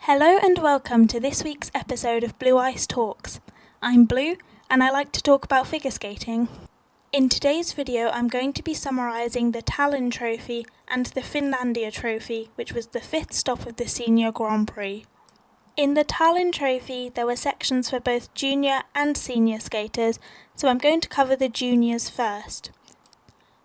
Hello and welcome to this week's episode of Blue Ice Talks. I'm Blue and I like to talk about figure skating. In today's video I'm going to be summarising the Tallinn Trophy and the Finlandia Trophy, which was the fifth stop of the Senior Grand Prix. In the Tallinn Trophy there were sections for both junior and senior skaters, so I'm going to cover the juniors first.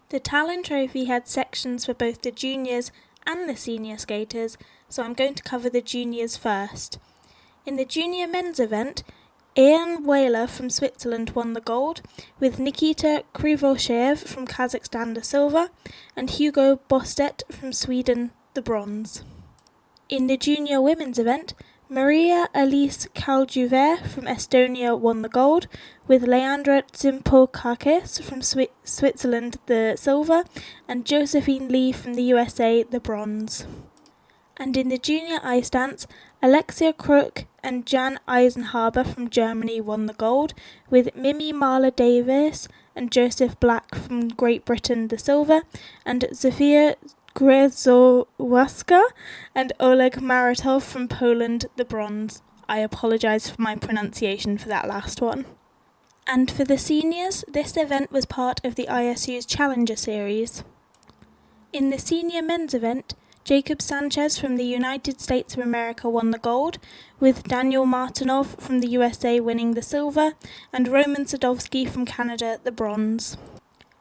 The Tallinn Trophy had sections for both the juniors and the senior skaters, so I'm going to cover the juniors first. In the junior men's event, Ian Whaler from Switzerland won the gold, with Nikita Krivoshev from Kazakhstan the silver, and Hugo Bostet from Sweden the bronze. In the junior women's event, Maria Elise Kaljuveer from Estonia won the gold, with Leandra Tsimpokakis from Switzerland the silver, and Josephine Lee from the USA the bronze. And in the junior ice dance, Alexia Kruk and Jan Eisenhaber from Germany won the gold, with Mimi Mahler-Davis and Joseph Black from Great Britain the silver, and Zofia Grzezowaska and Oleg Maratov from Poland the bronze. I apologise for my pronunciation for that last one. And for the seniors, this event was part of the ISU's Challenger Series. In the senior men's event, Jacob Sanchez from the United States of America won the gold, with Daniel Martinov from the USA winning the silver, and Roman Sadovsky from Canada the bronze.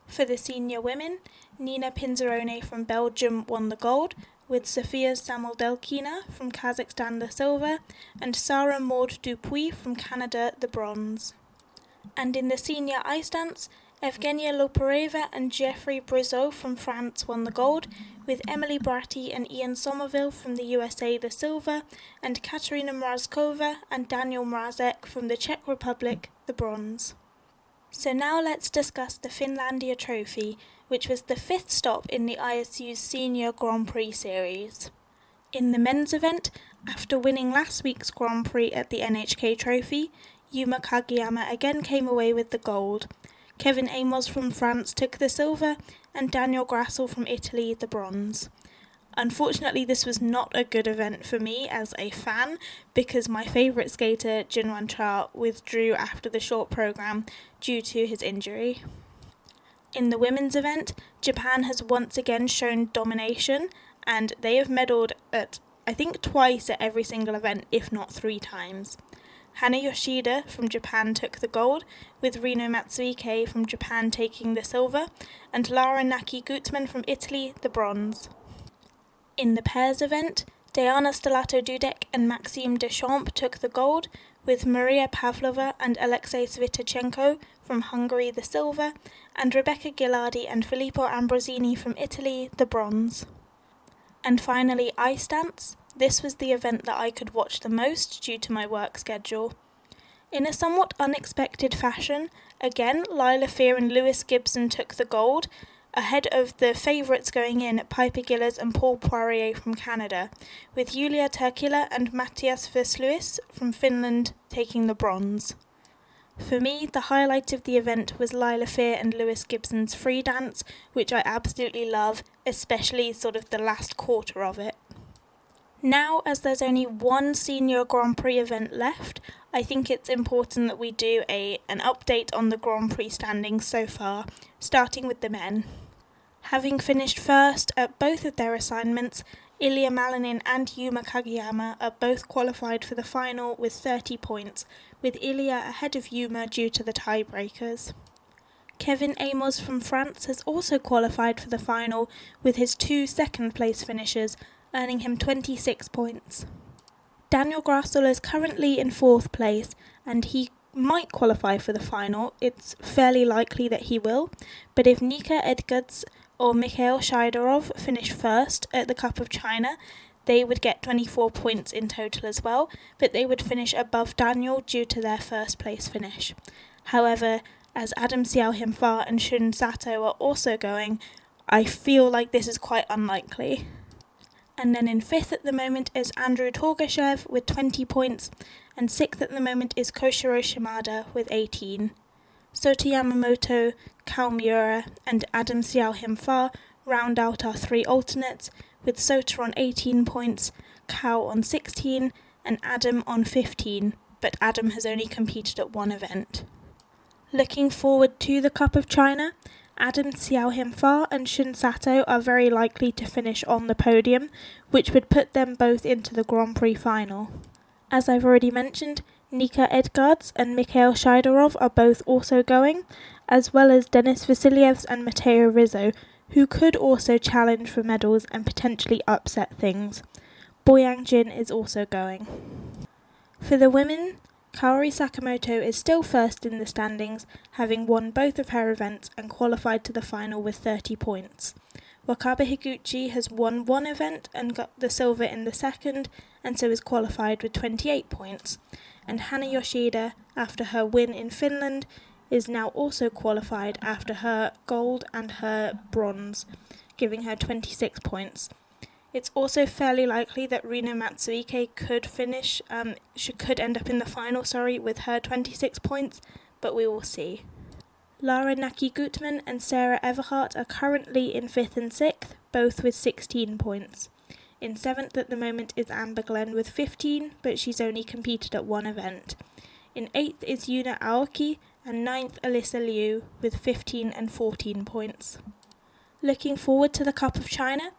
For the senior women, Nina Pinzerone from Belgium won the gold, with Sofia Samodelkina from Kazakhstan the silver, and Sarah Maud Dupuis from Canada the bronze. And in the senior ice dance, Evgenia Lopareva and Jeffrey Brizeau from France won the gold, with Emily Bratti and Ian Somerville from the USA the silver, and Katerina Mrazkova and Daniel Mrazek from the Czech Republic the bronze. So now let's discuss the Finlandia Trophy, which was the fifth stop in the ISU's Senior Grand Prix series. In the men's event, after winning last week's Grand Prix at the NHK Trophy, Yuma Kageyama again came away with the gold. Kevin Amos from France took the silver, and Daniel Grassel from Italy the bronze. Unfortunately, this was not a good event for me as a fan, because my favourite skater, Jinwan Cha, withdrew after the short programme due to his injury. In the women's event, Japan has once again shown domination, and they have medalled at, I think, twice at every single event, if not 3 times. Hana Yoshida from Japan took the gold, with Rino Matsuike from Japan taking the silver, and Lara Naki-Gutman from Italy the bronze. In the pairs event, Diana Stellato-Dudek and Maxime Deschamps took the gold, with Maria Pavlova and Alexei Svitochenko from Hungary the silver, and Rebecca Gilardi and Filippo Ambrosini from Italy the bronze. And finally, ice dance. This was the event that I could watch the most due to my work schedule. In a somewhat unexpected fashion, again, Lila Fear and Lewis Gibson took the gold, ahead of the favourites going in, Piper Gillers and Paul Poirier from Canada, with Julia Turkila and Matthias Versluis from Finland taking the bronze. For me, the highlight of the event was Lila Fear and Lewis Gibson's free dance, which I absolutely love, especially sort of the last quarter of it. Now, as there's only one Senior Grand Prix event left, I think it's important that we do an update on the Grand Prix standings so far, starting with the men. Having finished first at both of their assignments, Ilya Malinin and Yuma Kageyama are both qualified for the final with 30 points, with Ilya ahead of Yuma due to the tiebreakers. Kevin Amos from France has also qualified for the final with his 2 second-place finishes, earning him 26 points. Daniel Grassel is currently in 4th place, and he might qualify for the final. It's fairly likely that he will, but if Nika Edgards or Mikhail Shaidarov finish first at the Cup of China, they would get 24 points in total as well, but they would finish above Daniel due to their first place finish. However, as Adam Xiaohimfa and Shun Sato are also going, I feel like this is quite unlikely. And then in 5th at the moment is Andrew Torgashev with 20 points, and 6th at the moment is Koshiro Shimada with 18. Sota Yamamoto, Kao Miura and Adam Xiaohimfa round out our 3 alternates, with Sota on 18 points, Kao on 16, and Adam on 15, but Adam has only competed at one event. Looking forward to the Cup of China, Adam Xiaohemfa and Shun Sato are very likely to finish on the podium, which would put them both into the Grand Prix final. As I've already mentioned, Nika Edgards and Mikhail Shidorov are both also going, as well as Denis Vasilyevs and Matteo Rizzo, who could also challenge for medals and potentially upset things. Boyang Jin is also going. For the women, Kaori Sakamoto is still first in the standings, having won both of her events and qualified to the final with 30 points. Wakabe Higuchi has won one event and got the silver in the second, and so is qualified with 28 points. And Hana Yoshida, after her win in Finland, is now also qualified after her gold and her bronze, giving her 26 points. It's also fairly likely that Rina Matsuike could end up in the final, with her 26 points, but we will see. Lara Naki-Gutman and Sarah Everhart are currently in 5th and 6th, both with 16 points. In 7th at the moment is Amber Glenn with 15, but she's only competed at one event. In 8th is Yuna Aoki, and 9th Alyssa Liu with 15 and 14 points. Looking forward to the Cup of China,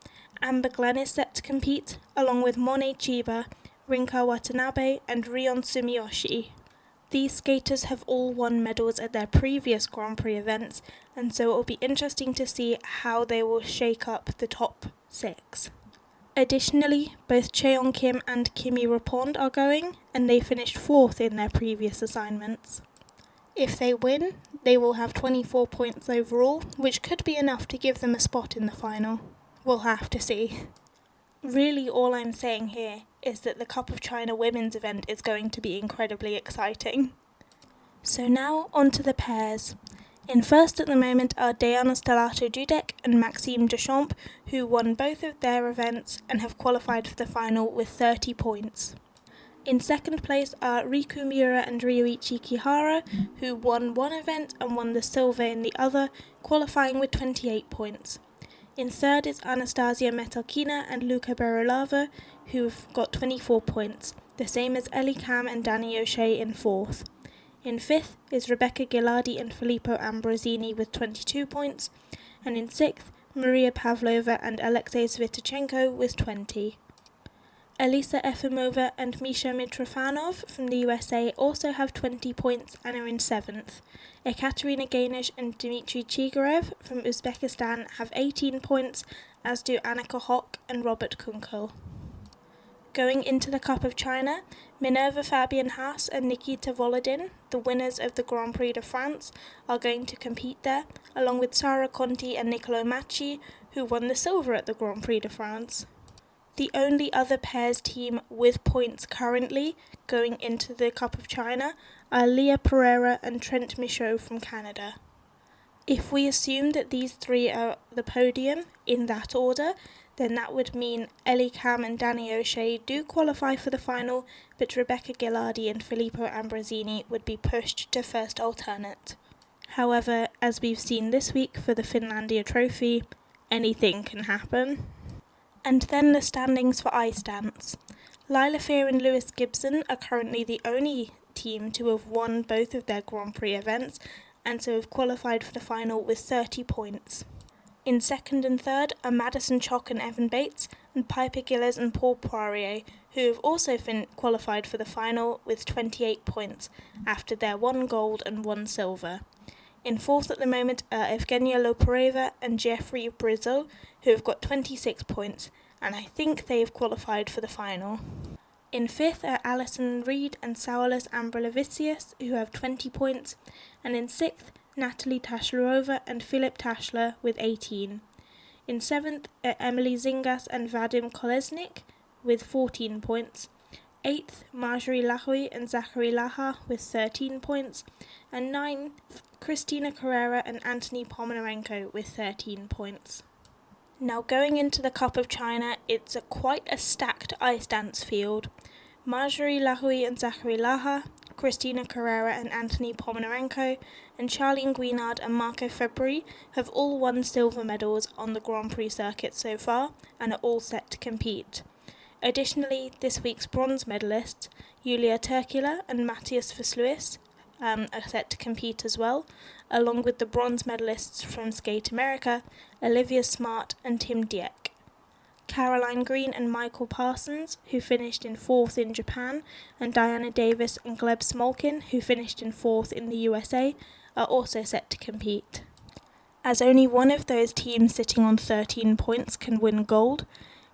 Amber Glenn is set to compete, along with Monet Chiba, Rinka Watanabe and Rion Sumiyoshi. These skaters have all won medals at their previous Grand Prix events, and so it will be interesting to see how they will shake up the top 6. Additionally, both Cheon Kim and Kimi Rapond are going, and they finished 4th in their previous assignments. If they win, they will have 24 points overall, which could be enough to give them a spot in the final. We'll have to see. Really, all I'm saying here is that the Cup of China women's event is going to be incredibly exciting. So now, on to the pairs. In first at the moment are Diana Stellato-Dudek and Maxime Deschamps, who won both of their events and have qualified for the final with 30 points. In second place are Riku Miura and Ryoichi Kihara, who won one event and won the silver in the other, qualifying with 28 points. In third is Anastasia Metalkina and Luca Berolava, who've got 24 points, the same as Ellie Cam and Danny O'Shea in fourth. In fifth is Rebecca Gilardi and Filippo Ambrosini with 22 points, and in sixth, Maria Pavlova and Alexei Svitochenko with 20. Elisa Efimova and Misha Mitrofanov from the USA also have 20 points and are in 7th. Ekaterina Gainish and Dmitry Chigarev from Uzbekistan have 18 points, as do Annika Hock and Robert Kunkel. Going into the Cup of China, Minerva Fabian Haas and Nikita Volodin, the winners of the Grand Prix de France, are going to compete there, along with Sara Conti and Niccolò Macchi, who won the silver at the Grand Prix de France. The only other pairs team with points currently going into the Cup of China are Leah Pereira and Trent Michaud from Canada. If we assume that these three are the podium in that order, then that would mean Ellie Cam and Danny O'Shea do qualify for the final, but Rebecca Gilardi and Filippo Ambrosini would be pushed to first alternate. However, as we've seen this week for the Finlandia Trophy, anything can happen. And then the standings for ice dance. Lila Fear and Lewis Gibson are currently the only team to have won both of their Grand Prix events, and so have qualified for the final with 30 points. In second and third are Madison Chock and Evan Bates, and Piper Gilles and Paul Poirier, who have also qualified for the final with 28 points, after their 1 gold and 1 silver. In fourth at the moment are Evgenia Loporeva and Jeffrey Brizzo, who have got 26 points, and I think they have qualified for the final. In fifth are Alison Reed and Saulis Ambrelevicius, who have 20 points, and in sixth, Natalie Tashlarova and Philip Tashler with 18. In seventh are Emily Zingas and Vadim Kolesnik with 14 points. Eighth, Marjorie Lahoy and Zachary Laha with 13 points, and ninth, Christina Carrera and Anthony Pomenarenko with 13 points. Now going into the Cup of China, it's quite a stacked ice dance field. Marjorie Lahoy and Zachary Laha, Christina Carrera and Anthony Pomenarenko, and Charlene Guinard and Marco February have all won silver medals on the Grand Prix circuit so far, and are all set to compete. Additionally, this week's bronze medalists, Julia Turkula and Matthias Versluis, are set to compete as well, along with the bronze medalists from Skate America, Olivia Smart and Tim Dieck. Caroline Green and Michael Parsons, who finished in 4th in Japan, and Diana Davis and Gleb Smolkin, who finished in 4th in the USA, are also set to compete. As only one of those teams sitting on 13 points can win gold,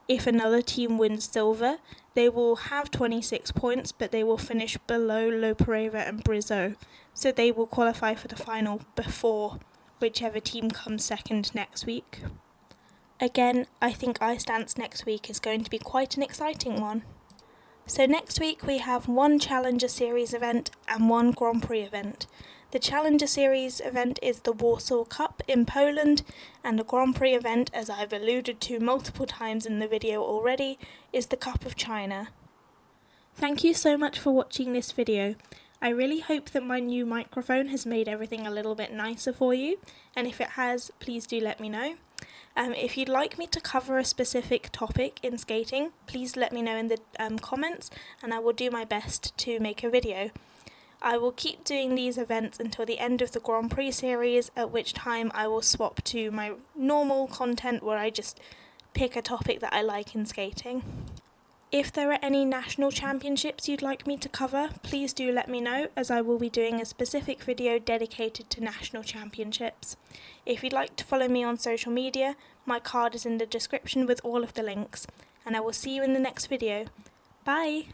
if another team wins silver, they will have 26 points, but they will finish below Lopareva and Briseau, so they will qualify for the final before whichever team comes second next week. Again, I think ice dance next week is going to be quite an exciting one. So next week we have one Challenger Series event and one Grand Prix event. The Challenger Series event is the Warsaw Cup in Poland, and the Grand Prix event, as I've alluded to multiple times in the video already, is the Cup of China. Thank you so much for watching this video. I really hope that my new microphone has made everything a little bit nicer for you, and if it has, please do let me know. If you'd like me to cover a specific topic in skating, please let me know in the comments, and I will do my best to make a video. I will keep doing these events until the end of the Grand Prix series, at which time I will swap to my normal content where I just pick a topic that I like in skating. If there are any national championships you'd like me to cover, please do let me know, as I will be doing a specific video dedicated to national championships. If you'd like to follow me on social media, my card is in the description with all of the links, and I will see you in the next video. Bye!